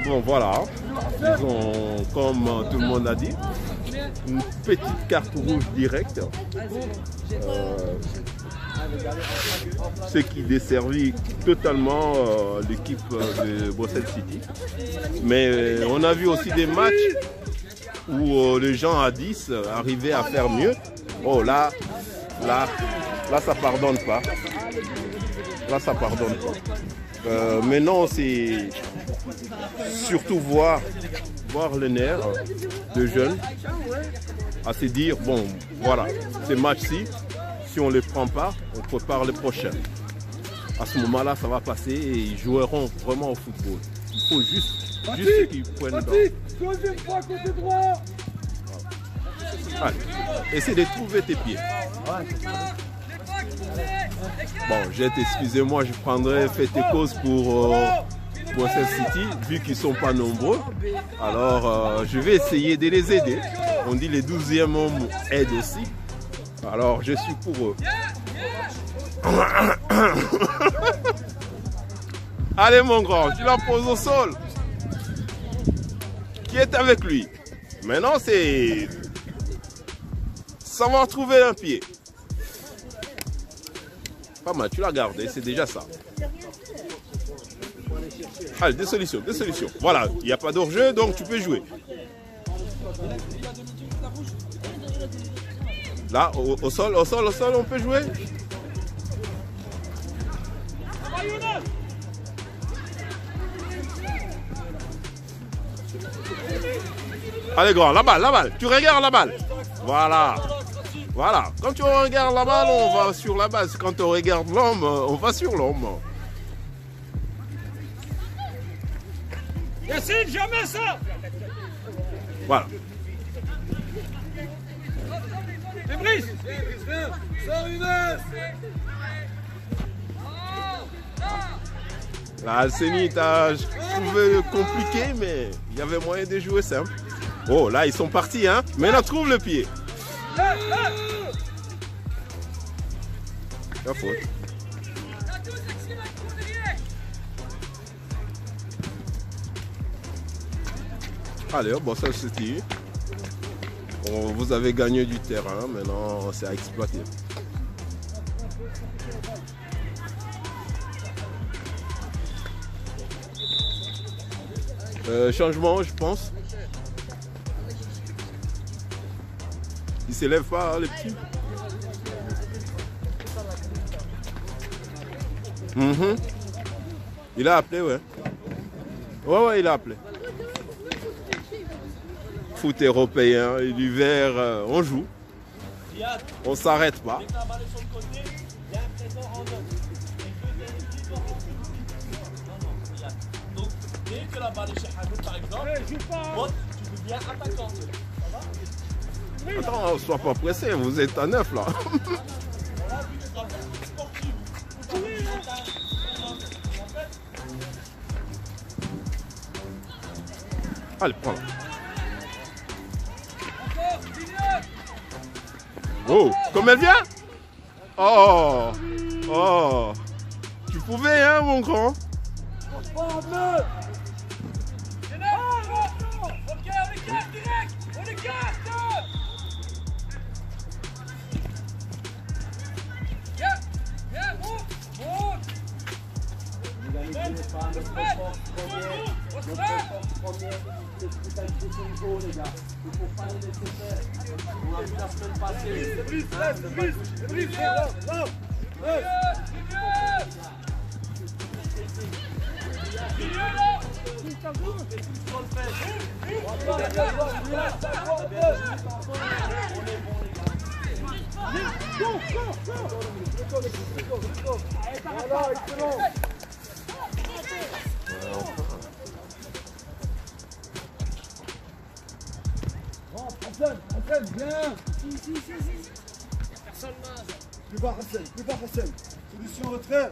Bon voilà, ils ont, comme tout le monde a dit, une petite carte rouge directe. Ce qui desservit totalement l'équipe de Bruxelles City. Mais on a vu aussi des matchs où les gens à 10 arrivaient à faire mieux. Oh là ça pardonne pas. Là ça pardonne pas. Maintenant c'est surtout voir le nerf de jeunes à se dire bon voilà, ces matchs-ci, si on ne les prend pas, on prépare les prochains. À ce moment-là, ça va passer et ils joueront vraiment au football. Il faut juste qu'ils prennent dans. Deuxième fois côté droit. Allez, essaie de trouver tes pieds. Bon, Jet, excusez-moi, je prendrai fait tes causes pour Bruxelles City, vu qu'ils ne sont pas nombreux. Alors, je vais essayer de les aider. On dit les 12e hommes aident aussi. Alors, je suis pour eux. Allez, mon grand, tu la poses au sol. Qui est avec lui? Maintenant, c'est savoir trouver un pied. Pas mal, tu l'as gardé, c'est déjà ça. Allez, des solutions. Voilà, il n'y a pas d'hors-jeu, donc tu peux jouer. Là, au sol, on peut jouer. Allez, grand, la balle. Tu regardes la balle. Voilà. Quand tu regardes la balle, on va sur la base. Quand on regarde l'homme, on va sur l'homme. Yacine, jamais ça. Voilà. Brice, sors une œuf. Là, Séni, t'as trouvé compliqué, mais il y avait moyen de jouer simple. Oh, là, ils sont partis, hein. Maintenant, trouve le pied. La faute. Allez, bon, ça c'est dit. Vous avez gagné du terrain, maintenant c'est à exploiter. Changement, je pense. Il ne s'élève pas, hein, les petits. Il a appelé, ouais. Ouais, il a appelé. Foot européen, l'hiver, on joue. On s'arrête pas. Donc, dès que la balle est chez Hamid, par exemple, tu deviens attaquant. Attends, sois pas pressé, vous êtes à 9 là. Allez, prends-la. Oh, comme elle vient? Oh, tu pouvais, hein, mon grand? Entraîne, bien. Plus bas Hassan. Solution retrait.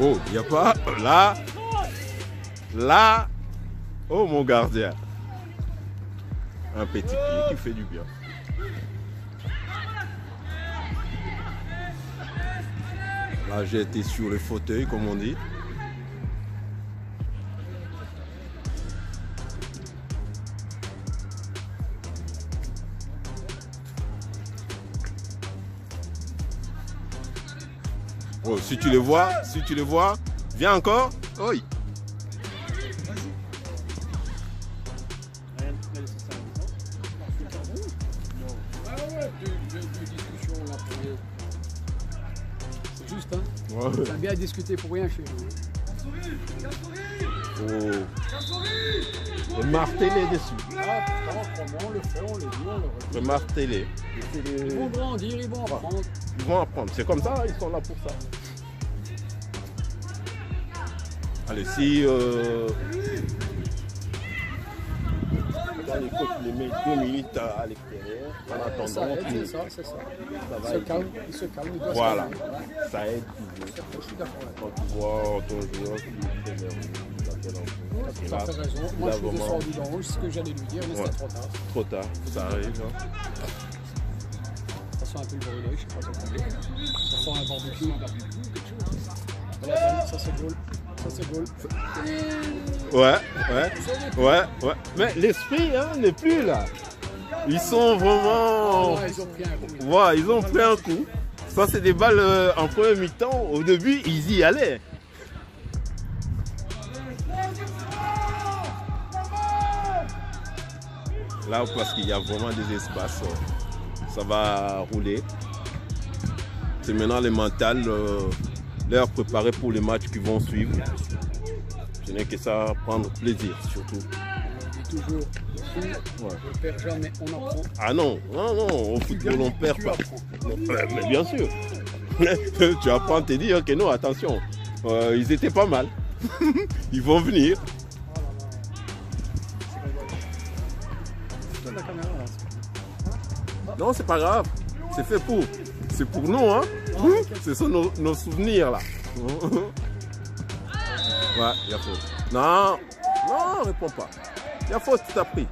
Oh, il n'y a pas. Là. Là. Oh, mon gardien. Un petit pied qui fait du bien. Là, j'ai été sur le fauteuil, comme on dit. Oh, si tu le vois, viens encore. Oui. C'est juste, hein. Ouais. On a bien discuté pour rien chez nous. Oh. Le marteler dessus. Ah, on le fait, on le dit, on le redit. Le marteler. Ils vont grandir, ils vont apprendre. Ils vont apprendre. C'est comme ça, ils sont là pour ça. Allez, si dans les coachs les met 2 minutes à l'extérieur, en attendant, C'est ça. ça Il va se être- calme, il se calme. Il doit Voilà, se calmer. ça aide toujours. Je suis d'accord avec toi. Quand tu vois ton joueur qui est nerveux, Tu as fait raison. Moi, je suis descendu dans rouge, c'est ce que j'allais lui dire, mais Ouais. c'était trop tard. trop tard, ça arrive. Hein. Ça sent un peu le brûlé, je sais pas comment dire. Ça sent un barbecue. Voilà, ça c'est goal. Ça c'est goal. Ouais. Mais l'esprit hein, n'est plus là. Ils sont vraiment... Ah, ils ont pris un coup. Ouais, ils ont pris un coup. Ça, c'est des balles en premier mi-temps. Au début, ils y allaient. Là, parce qu'il y a vraiment des espaces, ça va rouler. C'est maintenant les mentales, leur préparer pour les matchs qui vont suivre. Ce n'est que ça, prendre plaisir surtout. On dit toujours, on ne perd jamais, on apprend. Ah non, au football on perd Tu pas. apprends. Mais bien sûr. Tu apprends à te dire que non, attention, ils étaient pas mal. Ils vont venir. Donne la caméra, là. Non, c'est pas grave. C'est fait pour. C'est pour nous, hein. Ce sont nos souvenirs là. Ouais, il y a faute. Non, réponds pas. Il y a faute, tu t'as pris.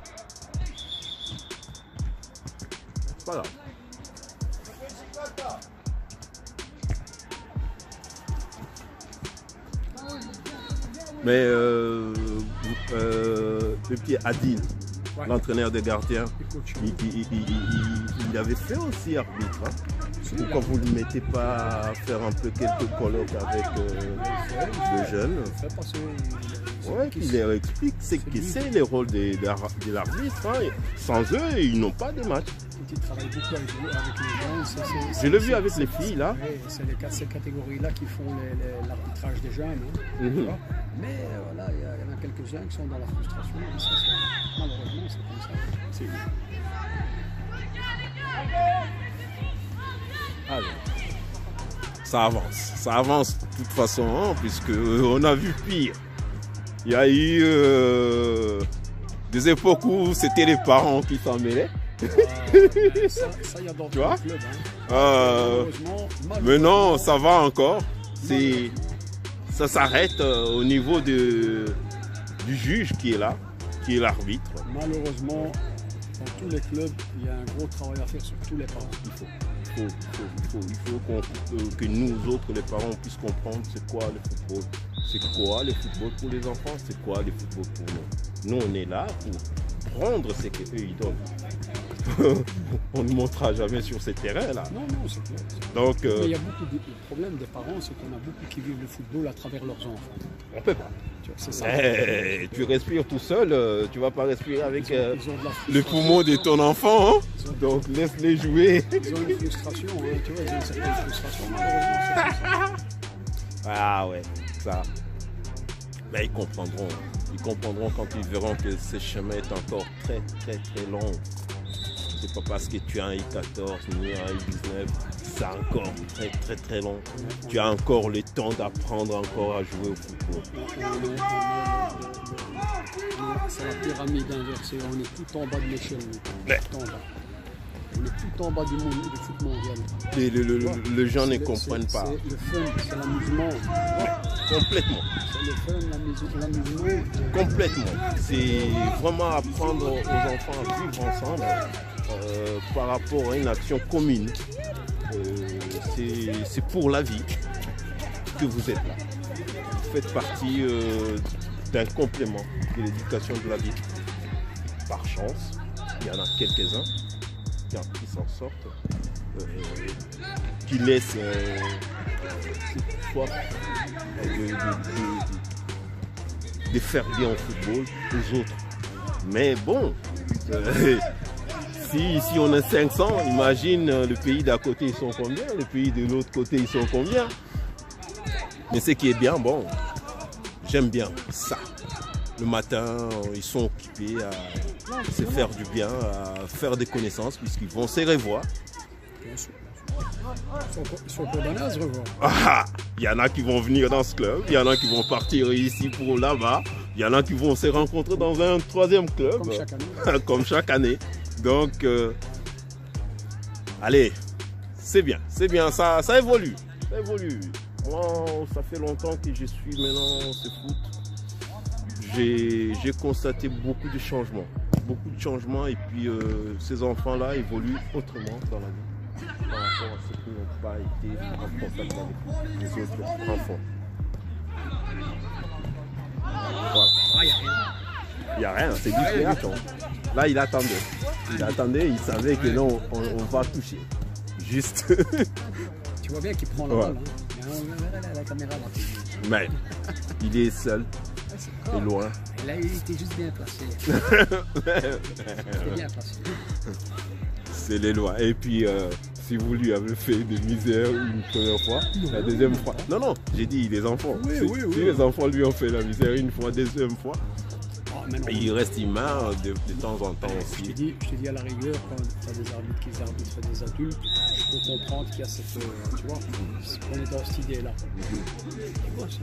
C'est pas grave. Mais le petit Adil, Ouais. l'entraîneur des gardiens, Écoute, il avait fait aussi arbitre. Hein. Pourquoi vous ne le mettez pas à faire un peu quelques colloques avec les jeunes? fait passer. Ouais, qu'il leur explique que c'est le rôle de l'arbitre. Hein. Sans eux, ils n'ont pas de match. Il travaille beaucoup avec les gens. Je l'ai vu avec les filles là. Oui, c'est ces catégories-là qui font l'arbitrage des jeunes. Hein, Mhm. tu vois. Mais voilà, il y en a quelques-uns qui sont dans la frustration. Et ça, malheureusement, c'est comme ça. C'est Alors, ça avance de toute façon, hein, puisque on a vu pire. Il y a eu des époques où c'était les parents qui s'en mêlaient. ça, il y a dans Tu vois? le club. Hein. Mais non, ça va encore. Ça s'arrête au niveau du juge qui est là, qui est l'arbitre. Malheureusement, dans tous les clubs, il y a un gros travail à faire sur tous les parents. Il faut que nous autres, les parents, puissions comprendre c'est quoi le football. C'est quoi le football pour les enfants, c'est quoi le football pour nous. Nous, on est là pour prendre ce qu'eux ils donnent. On ne montera jamais sur ces terrains-là. Non, c'est clair. Donc, Mais il y a beaucoup de problèmes des parents, c'est qu'on a beaucoup qui vivent le football à travers leurs enfants. on peut pas. Tu vois, c'est ça. Tu respires tout seul, tu vas pas respirer avec Ils ont de la le poumon de ton enfant. Hein? Donc, laisse-les jouer. Ils ont une frustration, hein, tu vois, ils ont une certaine frustration, malheureusement, c'est comme ça. Ah ouais, ça. Mais ils comprendront. Ils comprendront quand ils verront que ce chemin est encore très long. C'est pas parce que tu as un I14 ni un I19, c'est encore très long. Tu as encore le temps d'apprendre encore à jouer au football. C'est la pyramide inversée, on est tout en bas de l'échelle, tout en bas. On est tout en bas du monde du foot mondial. Les gens ne comprennent pas. C'est le fun, c'est l'amusement. Complètement. C'est le fun, l'amusement. Complètement. C'est vraiment apprendre aux enfants à vivre ensemble par rapport à une action commune. C'est pour la vie que vous êtes là. Vous faites partie d'un complément de l'éducation de la vie. Par chance, il y en a quelques-uns qui s'en sortent, qui laissent cette soif de faire bien au football aux autres. Mais bon, si on est 500, imagine le pays d'à côté ils sont combien, le pays de l'autre côté ils sont combien. Mais ce qui est bien, bon, j'aime bien ça. Le matin, ils sont occupés à se faire du bien, à faire des connaissances puisqu'ils vont se revoir. Ils sont condamnés à se revoir. Ah, il y en a qui vont venir dans ce club, il y en a qui vont partir ici pour là-bas, il y en a qui vont se rencontrer dans un troisième club. Comme chaque année. Comme chaque année. Donc, allez, c'est bien, ça évolue. Ça évolue. Moi, ça fait longtemps que je suis maintenant ce foot. J'ai constaté beaucoup de changements. Et puis ces enfants-là évoluent autrement dans la vie par rapport à ceux qui n'ont pas été en contact avec les autres enfants. Voilà. Il n'y a rien, c'est du théâtre. Là, il attendait, il savait que non, on va toucher. Juste. Tu vois bien qu'il prend la balle. Hein. La caméra là. Mais il est seul. Et loin. Et là, il était juste bien placé. Bien placé. C'est les lois. Et puis, si vous lui avez fait des misères une première fois, la deuxième fois. Non, j'ai dit les enfants. Si les enfants lui ont fait la misère une fois, deuxième fois, il reste humain de temps en temps aussi. Je te dis à la rigueur, quand tu as des arbitres qui arbitrent des adultes, je peux comprendre qu'il y a cette. Tu vois, on est dans cette idée-là. C'est quoi ça?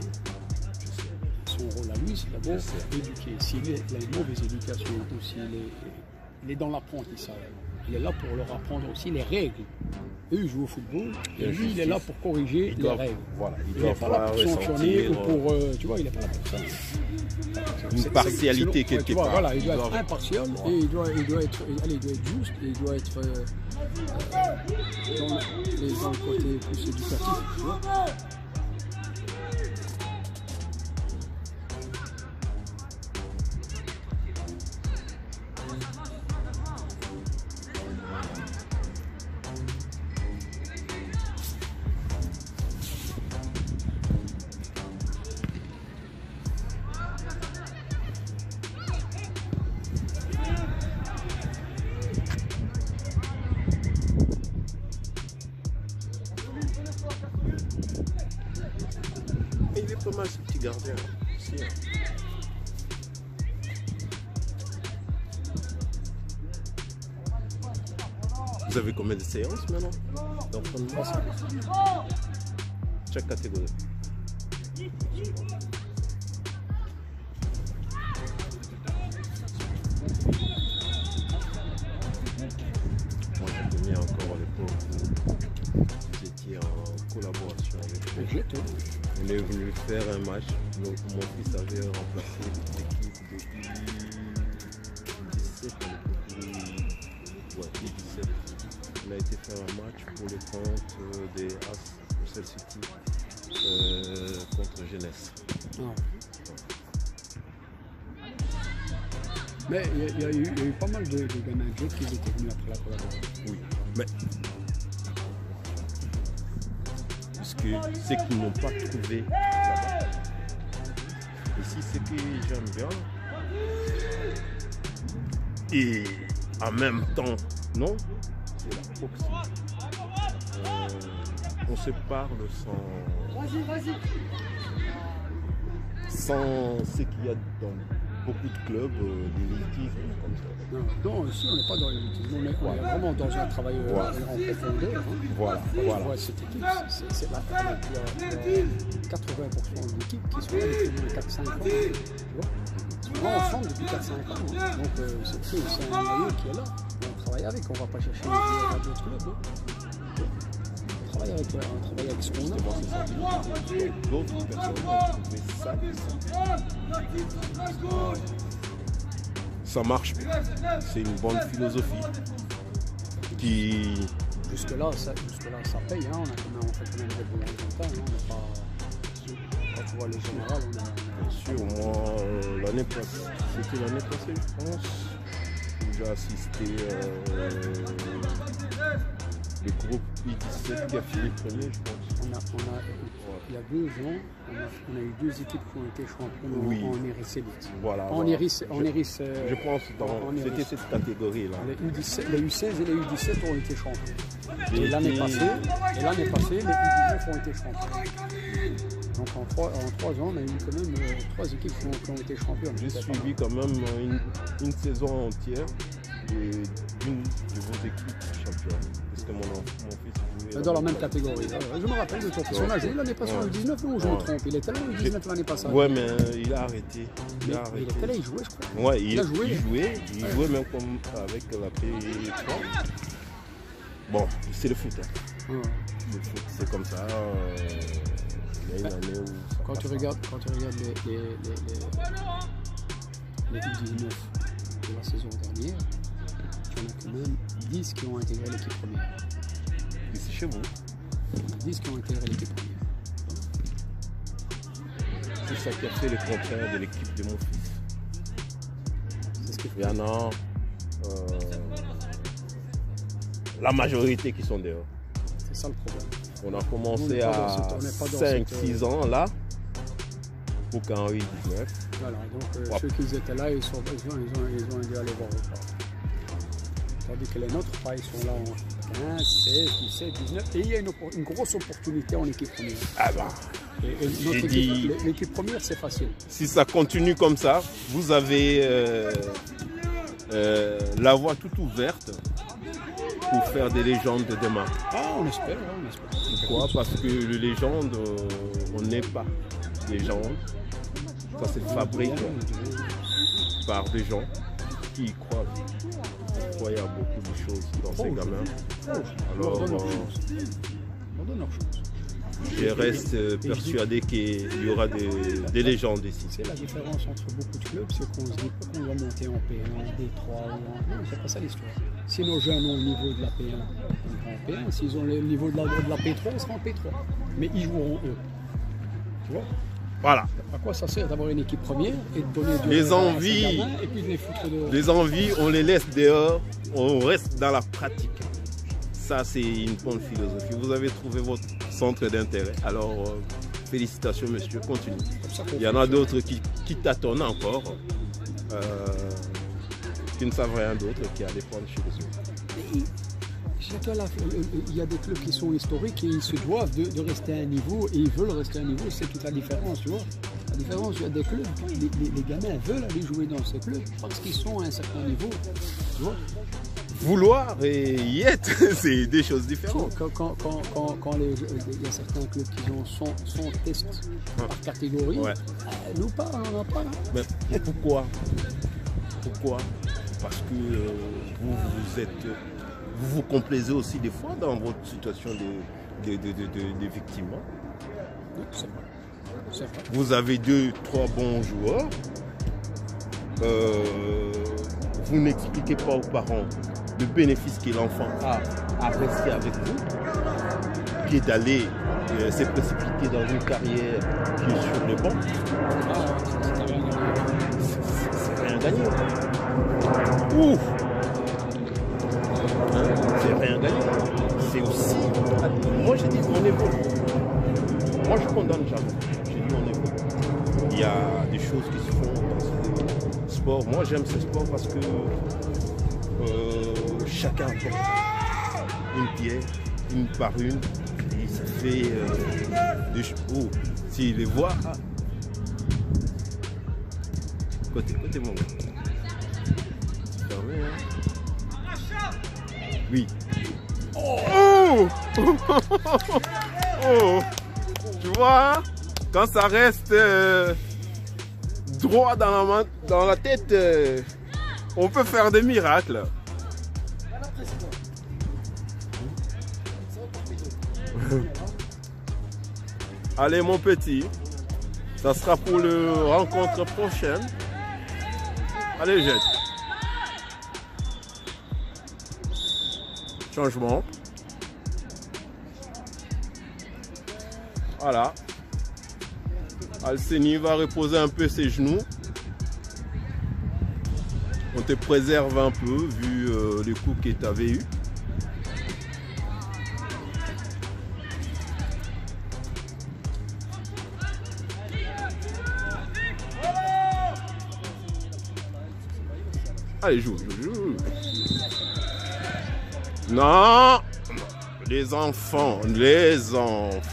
Son rôle à lui, c'est d'abord éduquer. S'il a une mauvaise éducation ou s'il est dans l'apprentissage, il est là pour leur apprendre aussi les règles. Eux, ils jouent au football, et lui, il est là pour corriger les règles. Voilà, il n'est pas là pour sanctionner ou pour. Tu vois, il n'est pas là pour ça. Une partialité quelque part. Voilà, il doit être impartial et il doit être juste, et il doit être dans le côté plus éducatif. Tu vois. Il est pas mal ce petit gardien aussi. Vous avez combien de séances maintenant d'entraînement? Chaque catégorie. Moi j'ai mis encore à l'époque où vous étiez en collaboration avec eux. On est venu faire un match. Donc mon fils avait remplacé l'équipe depuis 17 Il a été faire un match pour le compte des As Bruxelles City contre Jeunesse. Mais il y a eu pas mal de gamins de jeu qui étaient venus après la collaboration. Oui, mais puisque ceux qui n'ont pas trouvé là-bas. Ici, ce que j'aime bien. Et en même temps, non, c'est la proximité. On se parle sans ce qu'il y a dans beaucoup de clubs, l'élitisme comme ça. Non, ici on n'est pas dans l'élitisme, on est vraiment dans un travail en profondeur. Hein. Voilà. Cette équipe, c'est là, il y a 80% de l'équipe qui sont là depuis 4-5 ans. Tu vois, ils sont ensemble depuis 4-5 ans. Hein. Donc c'est un noyau qui est là. On travaille avec, on va pas chercher d'autres clubs. Hein. On travaille avec ce qu'on a. D'autres personnes ont trouvé ça marche. C'est une bonne philosophie qui... Jusque-là, ça paye. Hein. On fait quand même des bons résultats. Hein. Quand tu vois le général, on a... Bien sûr, moi, l'année passée, c'était l'année passée, je pense, où j'ai assisté le groupe I-17 qui a fini premier, je pense. Il y a 2 ans, on a eu 2 équipes qui ont été championnes en Iris Elite. Voilà. En Iris, je pense que c'était cette catégorie-là. Les U16 et les U17 ont été champions. Et l'année passée, les U19 ont été champions. Donc en 3 ans, on a eu quand même 3 équipes qui ont été championnes. J'ai suivi quand même une saison entière d'une de vos équipes championnes. Parce que mon fils dans la même catégorie. Je me rappelle de toi. On a joué l'année passée en U19 ou je me trompe? Il était là en U19 l'année passée. Ouais, mais il a arrêté. Il était là, il jouait, je crois. Ouais, il jouait même comme avec la P3. Bon, c'est le foot. Hein. Le foot, c'est comme ça. Il y a une année où... Quand tu regardes les U19 de la saison dernière, tu en as quand même 10 qui ont intégré l'équipe première. Ici chez vous. 10 qui ont intégré l'équipe première. C'est ça qui a fait le contraire de l'équipe de mon fils. C'est ce qu'il faut. Il y en a la majorité qui sont dehors. C'est ça le problème. On a commencé à 5-6 ans là, pour qu'Henri 19. Voilà, donc ceux qui étaient là, ils ont dû aller voir autre part. Tandis que les nôtres, ils sont là en 15, 16, 17, 19. Et il y a une grosse opportunité en équipe première. Ah bah, l'équipe première, c'est facile. Si ça continue comme ça, vous avez la voie toute ouverte pour faire des légendes de demain. Ah, on espère. Pourquoi? Parce que les légendes, on n'est pas légende. Ça se fabrique par des gens qui y croient. On croit à beaucoup de choses dans ces gamins. Alors, je reste persuadé qu'il y aura des légendes ici. C'est la différence entre beaucoup de clubs, c'est qu'on se dit pas qu'on va monter en P1, en D3 ou en... Non, c'est pas ça l'histoire. Si nos jeunes ont le niveau de la P1, on ira en P1. S'ils ont le niveau de la P3, on sera en P3. Mais ils joueront eux. Tu vois? Voilà. À quoi ça sert d'avoir une équipe première et de donner les envies, et puis de les foutre dehors? Les envies, on les laisse dehors, on reste dans la pratique. Ça, c'est une bonne philosophie. Vous avez trouvé votre centre d'intérêt. Alors, félicitations, monsieur, continue. Il y en a d'autres qui tâtonnent encore, qui ne savent rien d'autre, qui allaient prendre chez eux. Il y a des clubs qui sont historiques et ils se doivent de rester à un niveau et ils veulent rester à un niveau, c'est toute la différence, tu vois. La différence, il y a des clubs, les gamins veulent aller jouer dans ces clubs parce qu'ils sont à un certain niveau, tu vois. Vouloir et y être, c'est des choses différentes. Quand il y a certains clubs qui ont son test par catégorie, nous pas, on n'en a pas. Mais pourquoi? Parce que vous vous complaisez aussi des fois dans votre situation de victime. C'est vrai. Vous avez 2-3 bons joueurs. Vous n'expliquez pas aux parents le bénéfice que l'enfant a à rester avec vous, qui est d'aller se précipiter dans une carrière qui est sur le banc. C'est rien gagné. Ouf! C'est rien gagné. C'est aussi... Moi, j'ai dit on évolue. Moi, je condamne jamais. J'ai dit on évolue. Il y a des choses qui se font dans ce sport. Moi, j'aime ce sport parce que chacun apporte une pierre, une par une, et ça fait des choses. Oh, s'il les voit... Ah. Côté mon gars. C'est fermé, hein. Oui. Oh, oh. Tu vois, hein? Quand ça reste droit dans la tête, on peut faire des miracles. Allez mon petit, ça sera pour le rencontre prochaine. Allez, jette. Changement. Voilà. Alceni va reposer un peu ses genoux. On te préserve un peu vu les coups que tu avais eu. Allez, joue. Non, les enfants. Les enfants.